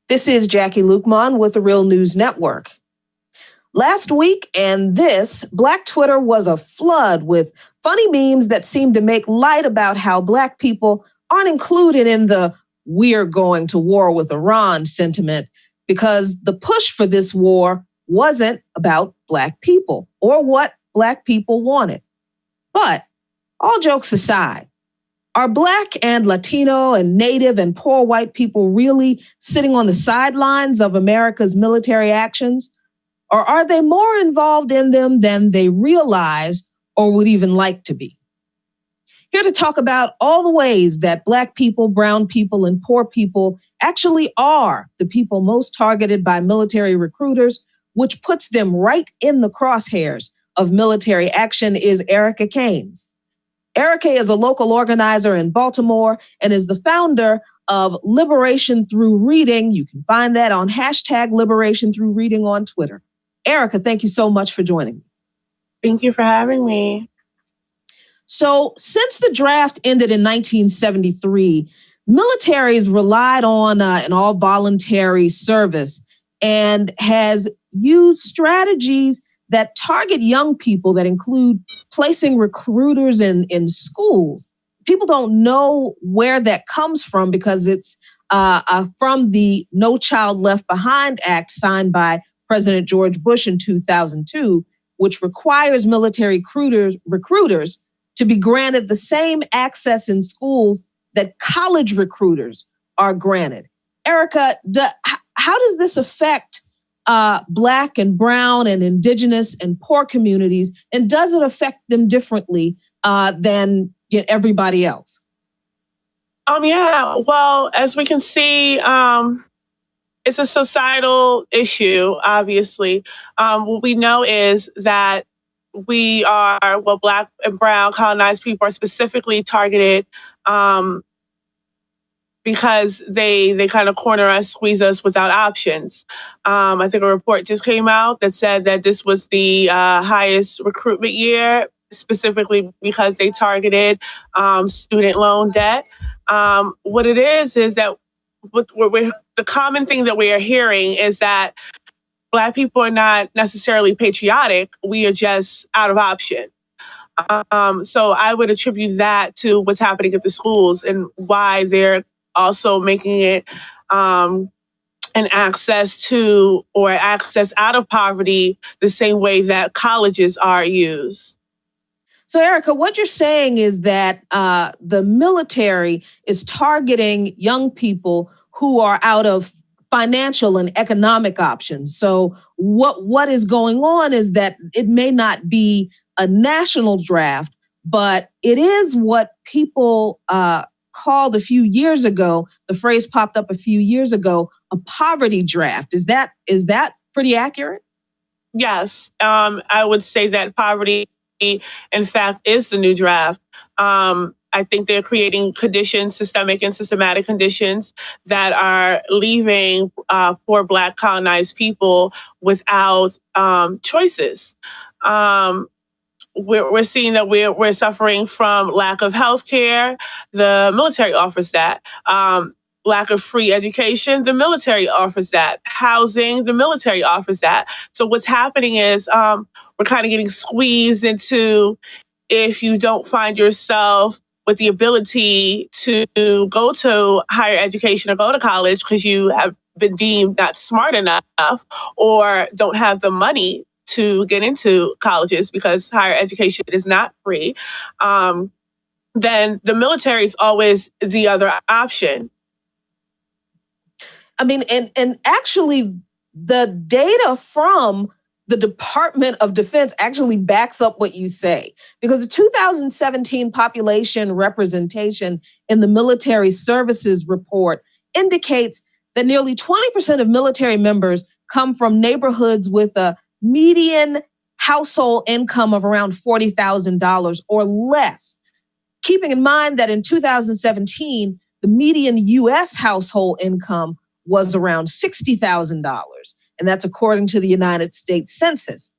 This is Jackie Lukman with the Real News Network. Last week and this, Black Twitter was a flood with funny memes that seemed to make light about how Black people aren't included in the "we're going to war with Iran" sentiment because the push for this war wasn't about Black people or what Black people wanted. But all jokes aside, are Black and Latino and Native and poor white people really sitting on the sidelines of America's military actions? Or are they more involved in them than they realize or would even like to be? Here to talk about all the ways that Black people, brown people, and poor people actually are the people most targeted by military recruiters, which puts them right in the crosshairs of military action, is Erica Caines. Erica is a local organizer in Baltimore and is the founder of Liberation Through Reading. You can find that on hashtag Liberation Through Reading on Twitter. Erica, thank you so much for joining me. Thank you for having me. So since the draft ended in 1973, militaries relied on an all-voluntary service and has used strategies that target young people that include placing recruiters in schools. People don't know where that comes from because it's from the No Child Left Behind Act signed by President George Bush in 2002, which requires military recruiters to be granted the same access in schools that college recruiters are granted. Erica, how does this affect Black and brown and indigenous and poor communities, and does it affect them differently than everybody else? Well, as we can see, it's a societal issue, obviously. What we know is that Black and brown colonized people are specifically targeted because they kind of corner us, squeeze us without options. I think a report just came out that said that this was the highest recruitment year, specifically because they targeted student loan debt. What it is that the common thing that we are hearing is that Black people are not necessarily patriotic. We are just out of option. So I would attribute that to what's happening at the schools and why they're also making it an access to or access out of poverty the same way that colleges are used. So, Erica, what you're saying is that the military is targeting young people who are out of financial and economic options. So what is going on is that it may not be a national draft, but it is what people called a few years ago, the phrase popped up a few years ago, a poverty draft. Is that pretty accurate? Yes, I would say that poverty, in fact, is the new draft. I think they're creating conditions, systemic and systematic conditions that are leaving poor Black colonized people without choices. We're seeing that we're suffering from lack of health care. The military offers that. Lack of free education, the military offers that. Housing, the military offers that. So what's happening is we're kind of getting squeezed into, if you don't find yourself with the ability to go to higher education or go to college because you have been deemed not smart enough or don't have the money to get into colleges because higher education is not free, then the military is always the other option. I mean, and actually the data from the Department of Defense actually backs up what you say, because the 2017 population representation in the military services report indicates that nearly 20% of military members come from neighborhoods with a median household income of around $40,000 or less. Keeping in mind that in 2017, the median U.S. household income was around $60,000. And that's according to the United States Census.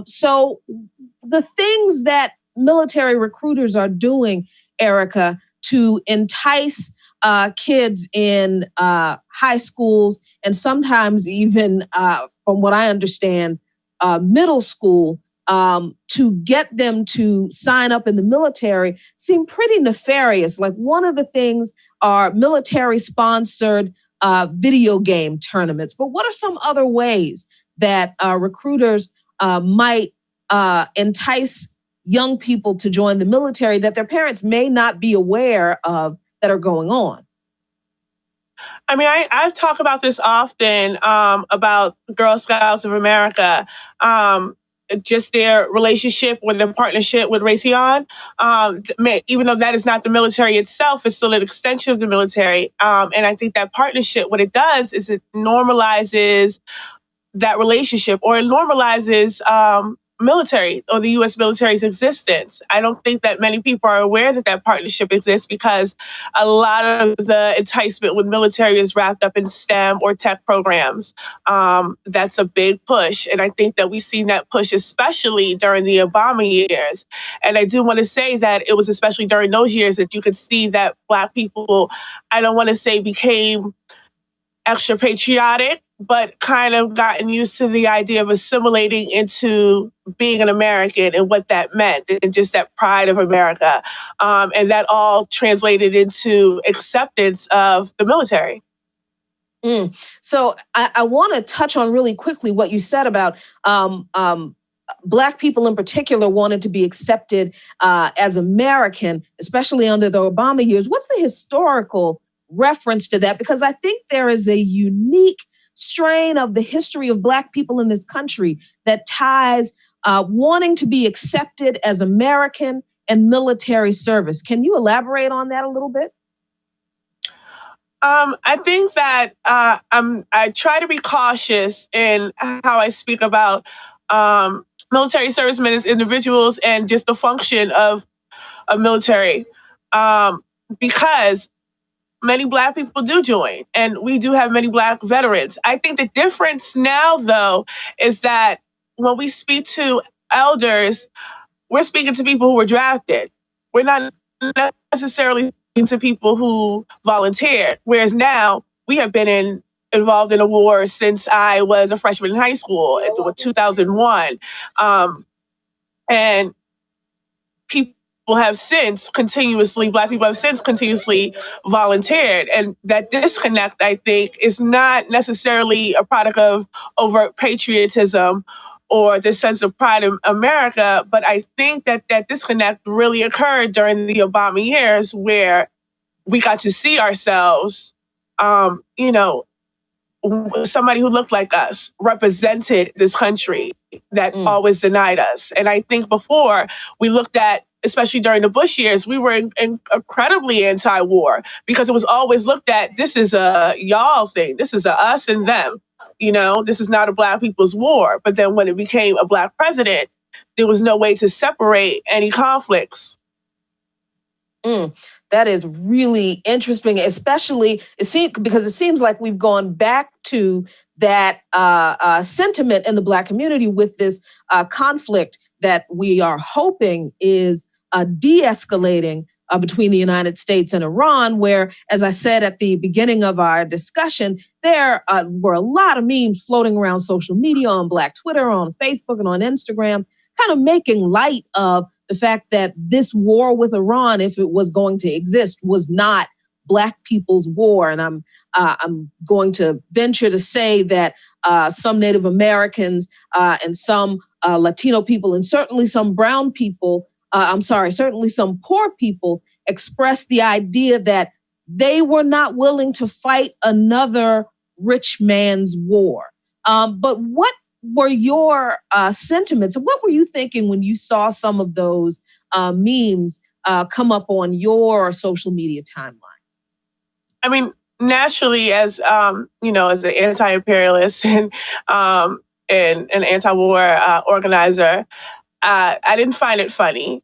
So the things that military recruiters are doing, Erica, to entice kids in high schools and sometimes even, from what I understand, middle school, to get them to sign up in the military seem pretty nefarious. Like one of the things are military sponsored video game tournaments. But what are some other ways that recruiters might entice young people to join the military that their parents may not be aware of that are going on? I mean, I talk about this often about Girl Scouts of America, just their relationship or their partnership with Raytheon. Even though that is not the military itself, it's still an extension of the military. And I think that partnership, what it does is it normalizes that relationship, or it normalizes military or the U.S. military's existence. I don't think that many people are aware that that partnership exists because a lot of the enticement with military is wrapped up in STEM or tech programs. That's a big push. And I think that we've seen that push, especially during the Obama years. And I do want to say that it was especially during those years that you could see that Black people, I don't want to say became extra patriotic, but kind of gotten used to the idea of assimilating into being an American and what that meant, and just that pride of America. And that all translated into acceptance of the military. So I want to touch on really quickly what you said about Black people in particular wanted to be accepted as American, especially under the Obama years. What's the historical reference to that? Because I think there is a unique strain of the history of Black people in this country that ties wanting to be accepted as American and military service. Can you elaborate on that a little bit? I think that I try to be cautious in how I speak about military servicemen as individuals and just the function of a military, because many Black people do join, and we do have many Black veterans. I think the difference now, though, is that when we speak to elders, we're speaking to people who were drafted. We're not necessarily speaking to people who volunteered, whereas now we have been involved in a war since I was a freshman in high school in 2001. And people have since continuously, Black people have since continuously volunteered. And that disconnect, I think, is not necessarily a product of overt patriotism or this sense of pride in America, but I think that that disconnect really occurred during the Obama years, where we got to see ourselves, somebody who looked like us represented this country that always denied us. And I think before we looked at, especially during the Bush years, we were incredibly anti-war because it was always looked at, this is a y'all thing. This is a us and them. This is not a Black people's war. But then when it became a Black president, there was no way to separate any conflicts. That is really interesting, especially because it seems like we've gone back to that sentiment in the Black community with this conflict that we are hoping is de-escalating between the United States and Iran, where, as I said at the beginning of our discussion, there were a lot of memes floating around social media, on Black Twitter, on Facebook, and on Instagram, kind of making light of the fact that this war with Iran, if it was going to exist, was not Black people's war. And I'm going to venture to say that some Native Americans and some Latino people, and certainly some brown people, certainly some poor people, expressed the idea that they were not willing to fight another rich man's war. But what were your sentiments? What were you thinking when you saw some of those memes come up on your social media timeline? I mean, naturally, as as an anti-imperialist and an anti-war organizer, I didn't find it funny,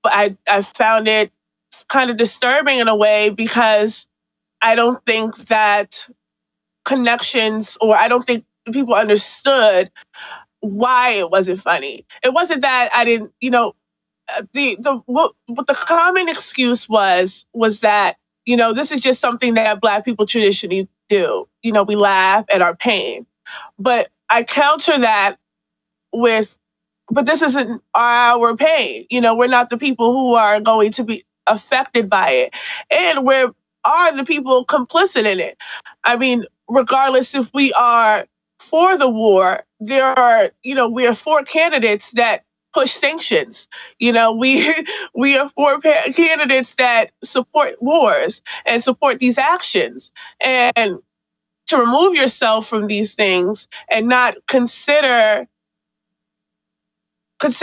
but I found it kind of disturbing in a way, because I don't think that connections, or I don't think people understood why it wasn't funny. It wasn't that I didn't, what the common excuse was that, This is just something that Black people traditionally do. We laugh at our pain. But I counter that with, but this isn't our pain. We're not the people who are going to be affected by it. And we are the people complicit in it. I mean, regardless if we are for the war, we are for candidates that push sanctions. We are for candidates that support wars and support these actions. And to remove yourself from these things and not consider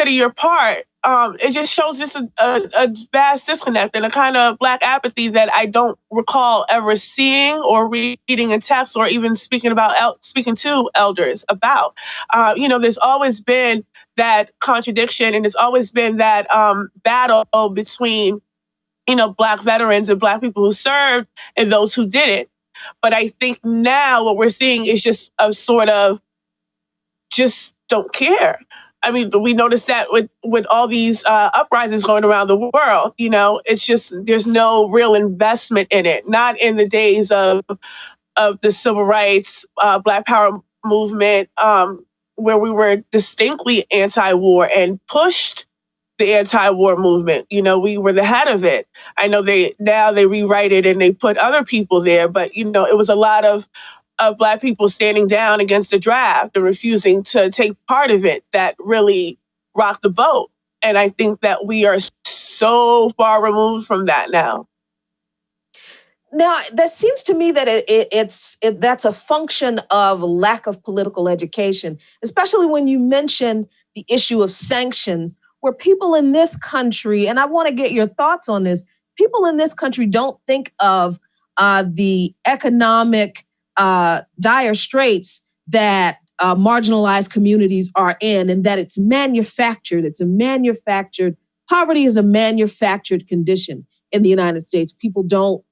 your part, it just shows just a vast disconnect and a kind of Black apathy that I don't recall ever seeing or reading in text or even speaking to elders about. There's always been that contradiction, and there's always been that battle between, Black veterans and Black people who served and those who didn't. But I think now what we're seeing is just a sort of just don't care. I mean, we notice that with all these uprisings going around the world, it's just there's no real investment in it. Not in the days of the civil rights, Black Power movement, where we were distinctly anti-war and pushed the anti-war movement. We were the head of it. I know they rewrite it and they put other people there, but it was a lot of Black people standing down against the draft and refusing to take part of it that really rocked the boat. And I think that we are so far removed from that now. Now, that seems to me that that's a function of lack of political education, especially when you mention the issue of sanctions, where people in this country, and I want to get your thoughts on this, people in this country don't think of the economic dire straits that marginalized communities are in, and that it's manufactured. Poverty is a manufactured condition in the United States. People don't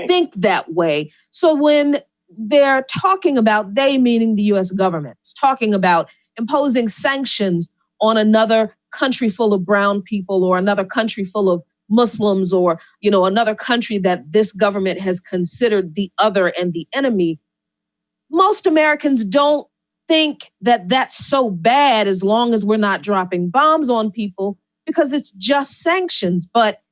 think that way. So when they're talking about, they meaning the US government, is talking about imposing sanctions on another country full of brown people or another country full of Muslims or, another country that this government has considered the other and the enemy, most Americans don't think that that's so bad as long as we're not dropping bombs on people because it's just sanctions. But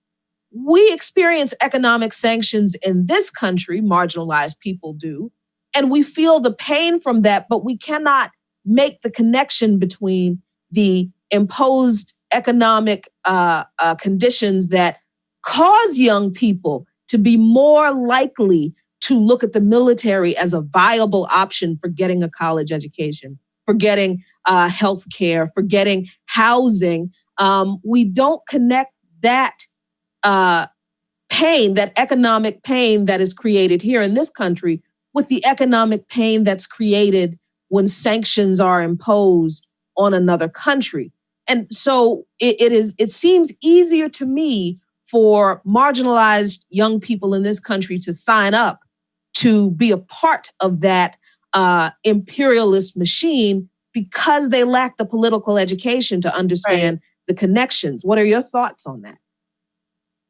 we experience economic sanctions in this country, marginalized people do, and we feel the pain from that, but we cannot make the connection between the imposed economic conditions that cause young people to be more likely to look at the military as a viable option for getting a college education, for getting health care, for getting housing. We don't connect that pain, that economic pain that is created here in this country with the economic pain that's created when sanctions are imposed on another country. And so it seems easier to me for marginalized young people in this country to sign up to be a part of that imperialist machine because they lack the political education to understand the connections. What are your thoughts on that?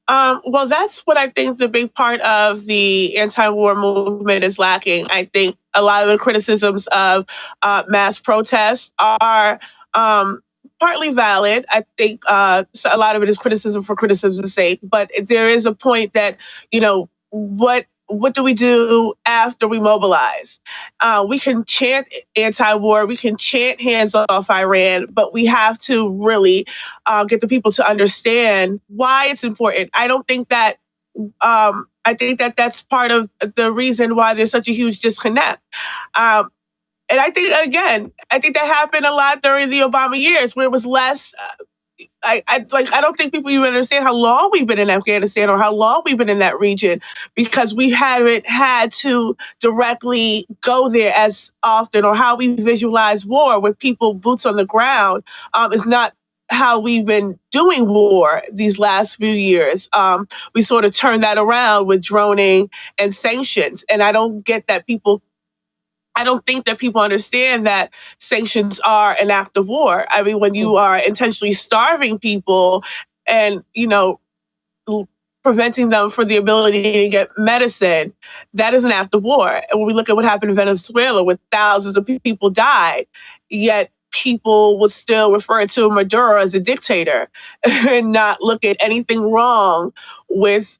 Well, that's what I think the big part of the anti-war movement is lacking. I think a lot of the criticisms of mass protests are partly valid. I think so a lot of it is criticism for criticism's sake, but there is a point that, what do we do after we mobilize? We can chant anti-war, we can chant hands off Iran, but we have to really get the people to understand why it's important. I don't think that, I think that that's part of the reason why there's such a huge disconnect. And I think, again, that happened a lot during the Obama years where it was less, I don't think people even understand how long we've been in Afghanistan or how long we've been in that region because we haven't had to directly go there as often, or how we visualize war with people boots on the ground is not how we've been doing war these last few years. We sort of turned that around with droning and sanctions. And I don't think that people understand that sanctions are an act of war. I mean, when you are intentionally starving people and, preventing them from the ability to get medicine, that is an act of war. And when we look at what happened in Venezuela, where thousands of people died, yet people would still refer to Maduro as a dictator and not look at anything wrong with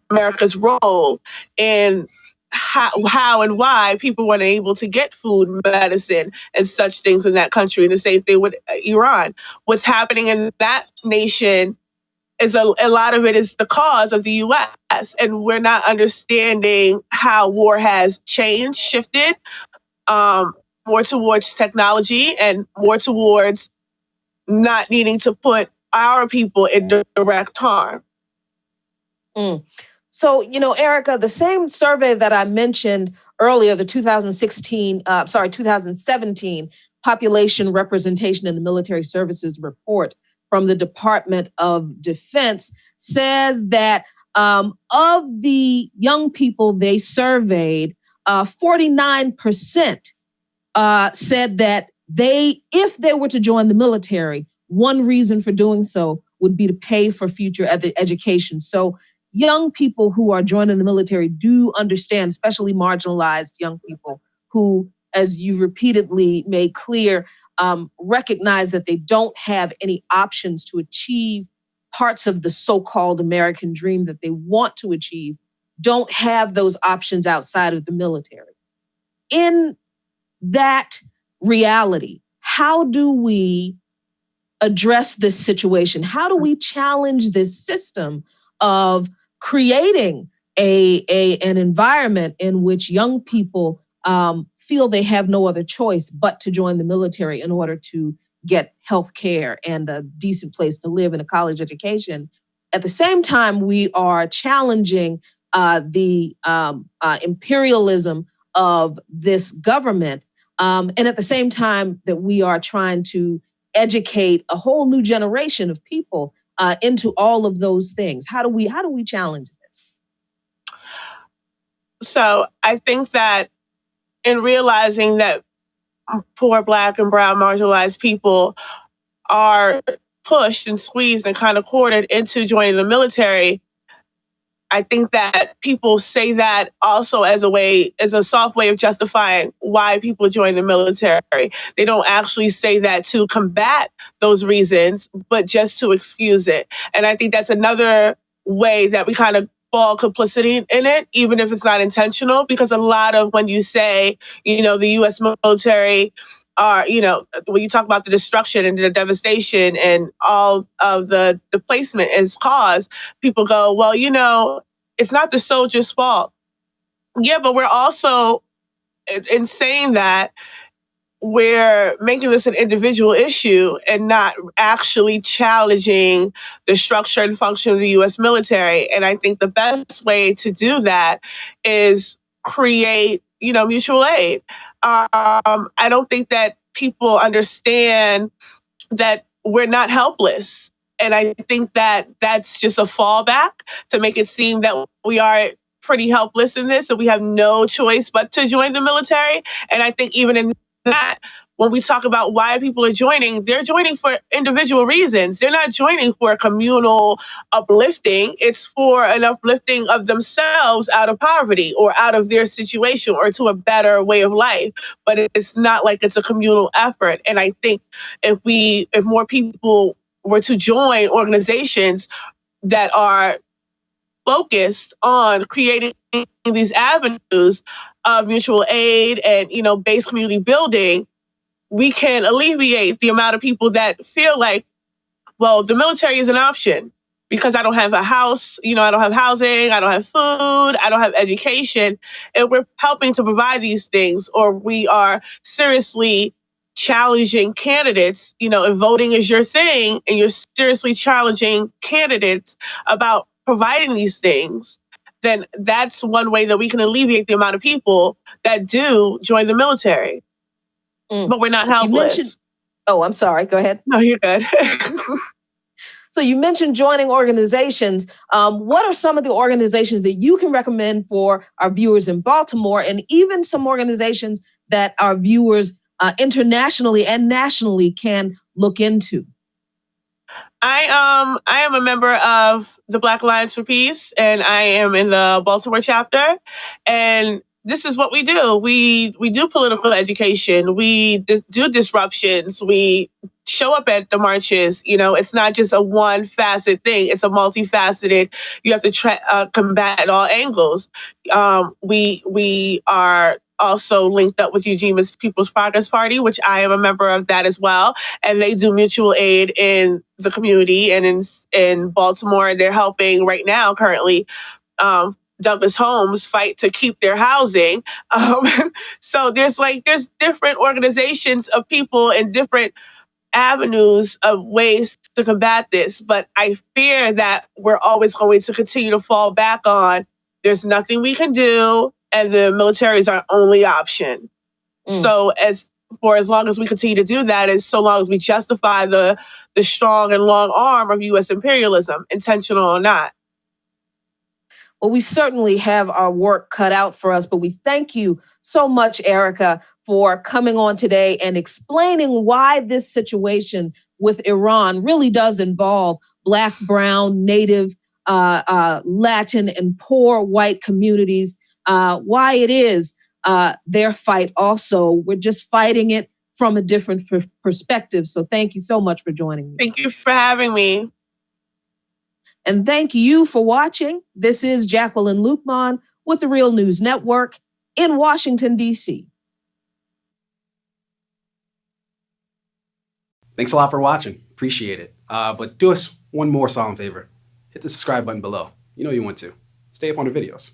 America's role in how and why people weren't able to get food, medicine, and such things in that country. And the same thing with Iran. What's happening in that nation is a lot of it is the cause of the U.S. And we're not understanding how war has changed, shifted more towards technology and more towards not needing to put our people in direct harm. So, Erica, the same survey that I mentioned earlier, the 2017 Population Representation in the Military Services Report from the Department of Defense, says that of the young people they surveyed, 49% said that if they were to join the military, one reason for doing so would be to pay for future education. So young people who are joining the military do understand, especially marginalized young people who, as you've repeatedly made clear, recognize that they don't have any options to achieve parts of the so-called American dream that they want to achieve, don't have those options outside of the military. In that reality, how do we address this situation? How do we challenge this system of creating an environment in which young people feel they have no other choice but to join the military in order to get health care and a decent place to live and a college education? At the same time, we are challenging the imperialism of this government. And at the same time that we are trying to educate a whole new generation of people into all of those things. How do we challenge this? So I think that in realizing that poor Black and brown marginalized people are pushed and squeezed and kind of courted into joining the military, I think that people say that also as a soft way of justifying why people join the military. They don't actually say that to combat those reasons, but just to excuse it. And I think that's another way that we kind of fall complicity in it, even if it's not intentional, because a lot of when you say, the U.S. military are, when you talk about the destruction and the devastation and all of the displacement it's caused, people go, well, it's not the soldiers' fault. Yeah, but we're also, in saying that, we're making this an individual issue and not actually challenging the structure and function of the U.S. military. And I think the best way to do that is create, mutual aid. I don't think that people understand that we're not helpless. And I think that that's just a fallback to make it seem that we are pretty helpless in this and we have no choice but to join the military. And I think even in that, when we talk about why people are joining, they're joining for individual reasons. They're not joining for a communal uplifting. It's for an uplifting of themselves out of poverty or out of their situation or to a better way of life. But it's not like it's a communal effort. And I think if more people were to join organizations that are focused on creating these avenues of mutual aid and, based community building, we can alleviate the amount of people that feel like, well, the military is an option because I don't have a house, I don't have housing, I don't have food, I don't have education. And we're helping to provide these things, or we are seriously challenging candidates, if voting is your thing and you're seriously challenging candidates about providing these things, then that's one way that we can alleviate the amount of people that do join the military. But we're not helpless. I'm sorry. Go ahead. No, you're good. So you mentioned joining organizations. What are some of the organizations that you can recommend for our viewers in Baltimore, and even some organizations that our viewers internationally and nationally can look into? I am a member of the Black Alliance for Peace, and I am in the Baltimore chapter. And this is what we do. We do political education. We do disruptions. We show up at the marches. You know, it's not just a one facet thing. It's a multifaceted. You have to combat at all angles. We are also linked up with Eugene's People's Progress Party, which I am a member of that as well. And they do mutual aid in the community and in Baltimore. They're helping right now currently Douglas homes fight to keep their housing. So there's different organizations of people and different avenues of ways to combat this. But I fear that we're always going to continue to fall back on there's nothing we can do, and the military is our only option. So for as long as we continue to do that, is so long as we justify the strong and long arm of U.S. imperialism, intentional or not. Well, we certainly have our work cut out for us, but we thank you so much, Erica, for coming on today and explaining why this situation with Iran really does involve Black, Brown, Native, Latin, and poor white communities, why it is their fight also. We're just fighting it from a different perspective. So thank you so much for joining me. Thank you for having me. And thank you for watching. This is Jacqueline Luqman with the Real News Network in Washington, D.C. Thanks a lot for watching. Appreciate it. But do us one more solemn favor. Hit the subscribe button below. You know you want to. Stay up on the videos.